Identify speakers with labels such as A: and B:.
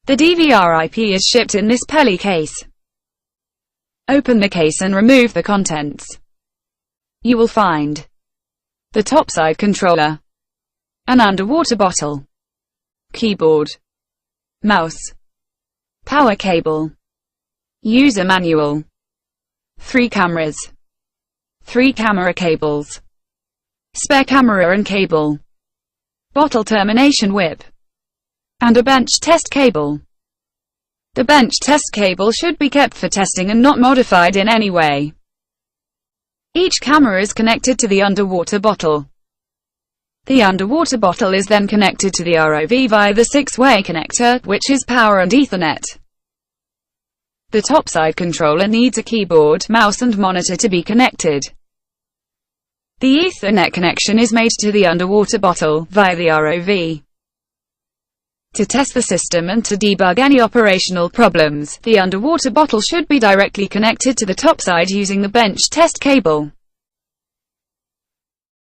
A: The DVCiP is shipped in this Pelly case. Open the case and remove the contents. You will find the topside controller, an underwater bottle, keyboard, mouse, power cable, user manual, 3 cameras, 3 camera cables, spare camera and cable, bottle termination whip, and a bench test cable. The bench test cable should be kept for testing and not modified in any way. Each camera is connected to the underwater bottle. The underwater bottle is then connected to the ROV via the 6-way connector, which is power and Ethernet. The topside controller needs a keyboard, mouse and monitor to be connected. The Ethernet connection is made to the underwater bottle, via the ROV. To test the system and to debug any operational problems, the underwater bottle should be directly connected to the topside using the bench test cable.